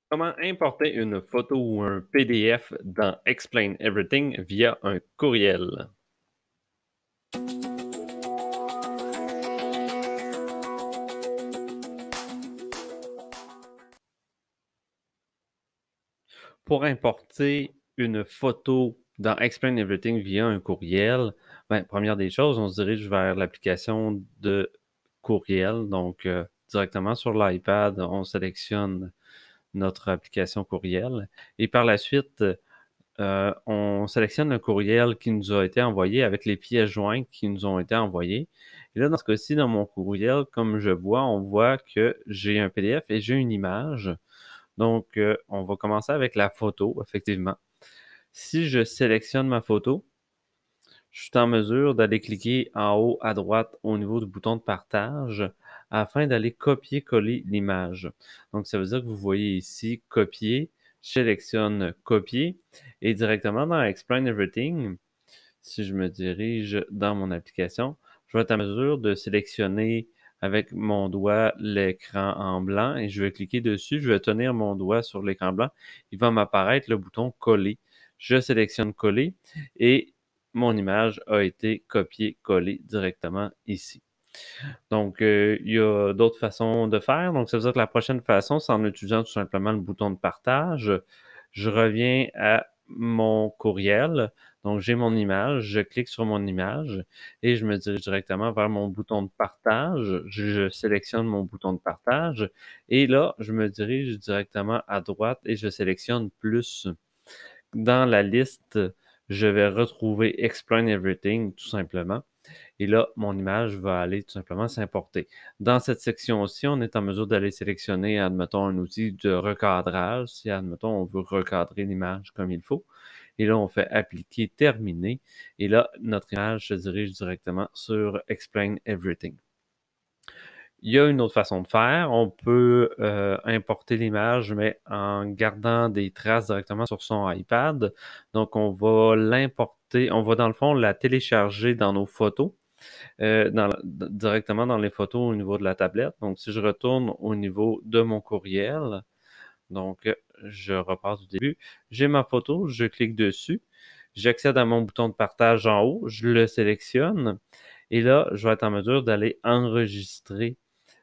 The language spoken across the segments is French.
Comment importer une photo ou un PDF dans Explain Everything via un courriel? Pour importer une photo dans Explain Everything via un courriel, ben, première des choses, on se dirige vers l'application de courriel. Donc, directement sur l'iPad, on sélectionne notre application courriel. Et par la suite, on sélectionne le courriel qui nous a été envoyé avec les pièces jointes qui nous ont été envoyées. Et là, dans ce cas-ci, dans mon courriel, comme je vois, on voit que j'ai un PDF et j'ai une image. Donc, on va commencer avec la photo, effectivement. Si je sélectionne ma photo, je suis en mesure d'aller cliquer en haut à droite au niveau du bouton de partage afin d'aller copier-coller l'image. Donc, ça veut dire que vous voyez ici copier, je sélectionne copier et directement dans Explain Everything, si je me dirige dans mon application, je vais être en mesure de sélectionner avec mon doigt l'écran en blanc et je vais cliquer dessus, je vais tenir mon doigt sur l'écran blanc, il va m'apparaître le bouton coller. Je sélectionne coller et mon image a été copiée-collée directement ici. Donc, il y a d'autres façons de faire. Donc, ça veut dire que la prochaine façon, c'est en utilisant tout simplement le bouton de partage. Je reviens à mon courriel. Donc, j'ai mon image, je clique sur mon image et je me dirige directement vers mon bouton de partage. Je sélectionne mon bouton de partage et là, je me dirige directement à droite et je sélectionne plus. Dans la liste, je vais retrouver Explain Everything tout simplement. Et là, mon image va aller tout simplement s'importer. Dans cette section-ci, on est en mesure d'aller sélectionner, admettons, un outil de recadrage. Si, admettons, on veut recadrer l'image comme il faut. Et là, on fait appliquer, terminer. Et là, notre image se dirige directement sur Explain Everything. Il y a une autre façon de faire. On peut importer l'image, mais en gardant des traces directement sur son iPad. Donc, on va l'importer, on va dans le fond la télécharger dans nos photos directement dans les photos au niveau de la tablette. Donc, si je retourne au niveau de mon courriel, donc je repars du début, j'ai ma photo, je clique dessus, j'accède à mon bouton de partage en haut, je le sélectionne et là, je vais être en mesure d'aller enregistrer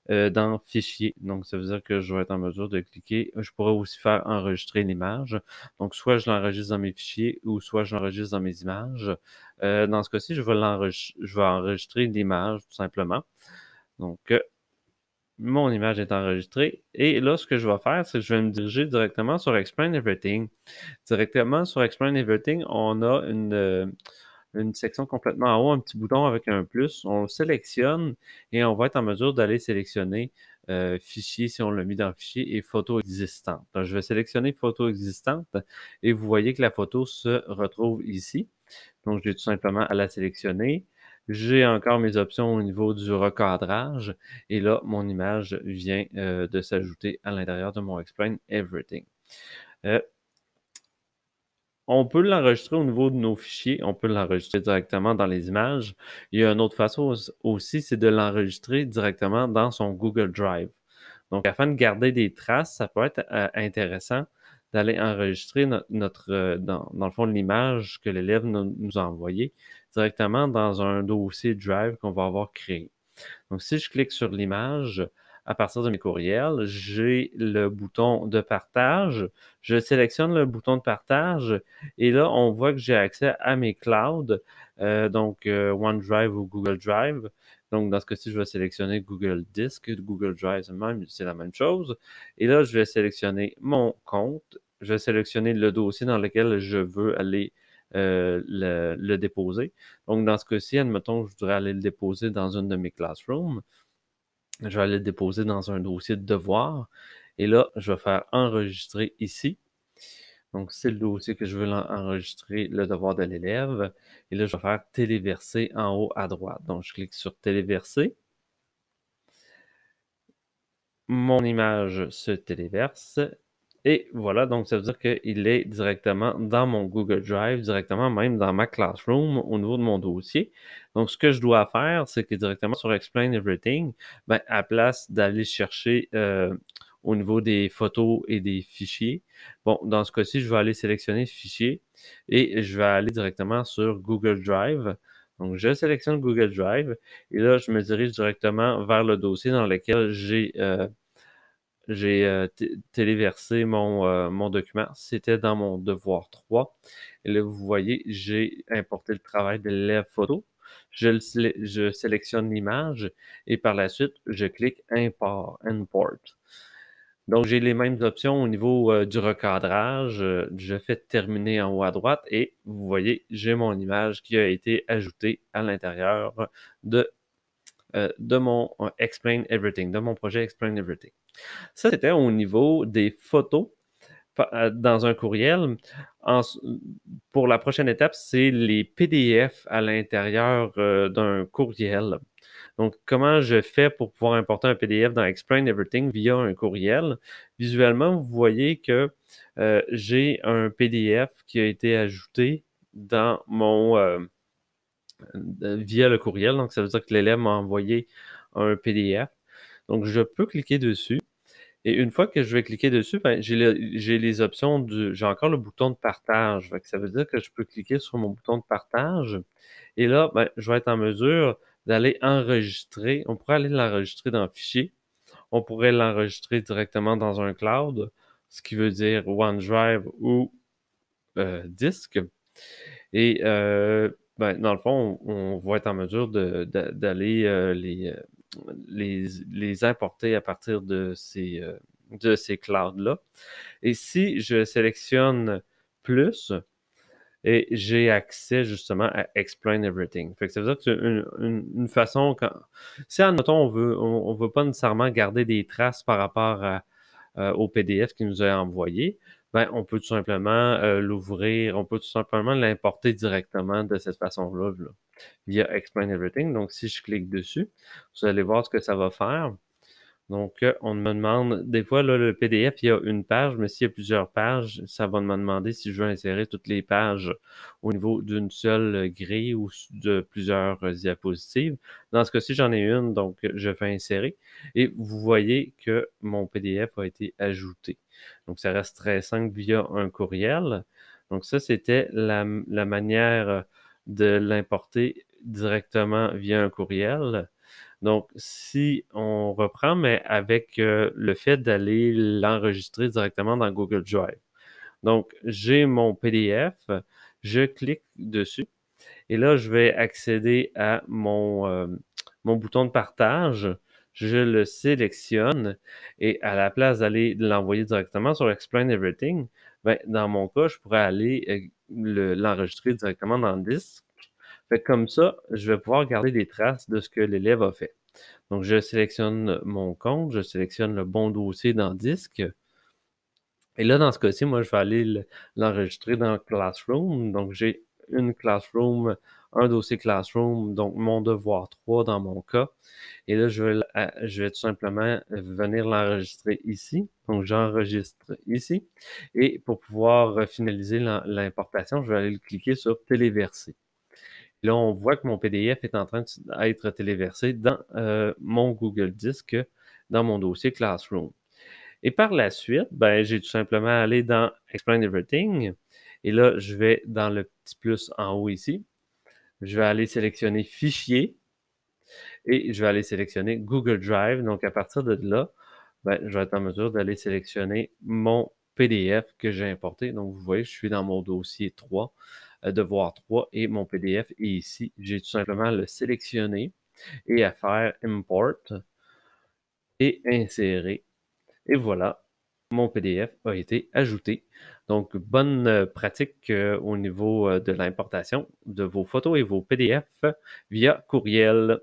dans Fichier. Donc, ça veut dire que je vais être en mesure de cliquer. Je pourrais aussi faire enregistrer l'image. Donc, soit je l'enregistre dans mes fichiers ou soit je l'enregistre dans mes images. Dans ce cas-ci, je vais enregistrer l'image tout simplement. Donc, mon image est enregistrée. Et là, ce que je vais faire, c'est que je vais me diriger directement sur Explain Everything. Directement sur Explain Everything, on a une section complètement en haut, un petit bouton avec un plus. On le sélectionne et on va être en mesure d'aller sélectionner fichier si on l'a mis dans fichier et photo existante. Donc, je vais sélectionner photo existante et vous voyez que la photo se retrouve ici. Donc, j'ai tout simplement à la sélectionner. J'ai encore mes options au niveau du recadrage et là, mon image vient de s'ajouter à l'intérieur de mon Explain Everything. Euh, on peut l'enregistrer au niveau de nos fichiers, on peut l'enregistrer directement dans les images. Il y a une autre façon aussi, c'est de l'enregistrer directement dans son Google Drive. Donc, afin de garder des traces, ça peut être intéressant d'aller enregistrer dans le fond, l'image que l'élève nous a envoyée directement dans un dossier Drive qu'on va avoir créé. Donc, si je clique sur l'image, à partir de mes courriels, j'ai le bouton de partage. Je sélectionne le bouton de partage et là, on voit que j'ai accès à mes clouds, donc OneDrive ou Google Drive. Donc, dans ce cas-ci, je vais sélectionner Google Disk. Google Drive, c'est la même chose. Et là, je vais sélectionner mon compte. Je vais sélectionner le dossier dans lequel je veux aller le déposer. Donc, dans ce cas-ci, admettons que je voudrais aller le déposer dans une de mes classrooms. Je vais aller le déposer dans un dossier de devoir. Et là, je vais faire enregistrer ici. Donc, c'est le dossier que je veux enregistrer, le devoir de l'élève. Et là, je vais faire téléverser en haut à droite. Donc, je clique sur téléverser. Mon image se téléverse. Et voilà, donc ça veut dire qu'il est directement dans mon Google Drive, directement même dans ma Classroom au niveau de mon dossier. Donc, ce que je dois faire, c'est que directement sur Explain Everything, ben, à place d'aller chercher au niveau des photos et des fichiers. Bon, dans ce cas-ci, je vais aller sélectionner fichier et je vais aller directement sur Google Drive. Donc, je sélectionne Google Drive et là, je me dirige directement vers le dossier dans lequel j'ai téléversé mon document. C'était dans mon devoir 3. Et là, vous voyez, j'ai importé le travail de l'élève photo. Je sélectionne l'image et par la suite, je clique Import. Donc, j'ai les mêmes options au niveau du recadrage. Je fais terminer en haut à droite et vous voyez, j'ai mon image qui a été ajoutée à l'intérieur de mon Explain Everything, de mon projet Explain Everything. Ça, c'était au niveau des photos dans un courriel. Pour la prochaine étape, c'est les PDF à l'intérieur d'un courriel. Donc, comment je fais pour pouvoir importer un PDF dans Explain Everything via un courriel? Visuellement, vous voyez que j'ai un PDF qui a été ajouté dans via le courriel. Donc, ça veut dire que l'élève m'a envoyé un PDF. Donc, je peux cliquer dessus. Et une fois que je vais cliquer dessus, ben, j'ai les options j'ai encore le bouton de partage. Fait que ça veut dire que je peux cliquer sur mon bouton de partage. Et là, ben, je vais être en mesure d'aller enregistrer. On pourrait aller l'enregistrer dans Fichier. On pourrait l'enregistrer directement dans un cloud, ce qui veut dire OneDrive ou Disque. Et ben, dans le fond, on va être en mesure d'aller les importer à partir de ces clouds-là. Et si je sélectionne plus, et j'ai accès justement à Explain Everything. Fait que ça veut dire que c'est une façon, si admettons on veut pas nécessairement garder des traces par rapport au PDF qu'il nous a envoyé, ben on peut tout simplement l'ouvrir, on peut tout simplement l'importer directement de cette façon-là, là, via Explain Everything. Donc si je clique dessus, vous allez voir ce que ça va faire. Donc, on me demande, des fois, là, le PDF, il y a une page, mais s'il y a plusieurs pages, ça va me demander si je veux insérer toutes les pages au niveau d'une seule grille ou de plusieurs diapositives. Dans ce cas-ci, j'en ai une, donc je fais insérer. Et vous voyez que mon PDF a été ajouté. Donc, ça reste très simple via un courriel. Donc, ça, c'était la manière de l'importer directement via un courriel. Donc, si on reprend, mais avec le fait d'aller l'enregistrer directement dans Google Drive. Donc, j'ai mon PDF, je clique dessus et là, je vais accéder à mon bouton de partage. Je le sélectionne et à la place d'aller l'envoyer directement sur Explain Everything, ben, dans mon cas, je pourrais aller l'enregistrer directement dans le disque. Fait que comme ça, je vais pouvoir garder des traces de ce que l'élève a fait. Donc, je sélectionne mon compte, je sélectionne le bon dossier dans Disque. Et là, dans ce cas-ci, moi, je vais aller l'enregistrer dans Classroom. Donc, j'ai une Classroom, un dossier Classroom, donc mon devoir 3 dans mon cas. Et là, je vais tout simplement venir l'enregistrer ici. Donc, j'enregistre ici. Et pour pouvoir finaliser l'importation, je vais aller cliquer sur Téléverser. Là, on voit que mon PDF est en train d'être téléversé dans mon Google Disc, dans mon dossier Classroom. Et par la suite, ben, j'ai tout simplement allé dans Explain Everything. Et là, je vais dans le petit plus en haut ici. Je vais aller sélectionner Fichier et je vais aller sélectionner Google Drive. Donc, à partir de là, ben, je vais être en mesure d'aller sélectionner mon PDF que j'ai importé. Donc, vous voyez, je suis dans mon dossier 3, devoir 3 et mon PDF est ici. J'ai tout simplement à le sélectionner et à faire Import et insérer. Et voilà, mon PDF a été ajouté. Donc, bonne pratique au niveau de l'importation de vos photos et vos PDF via courriel.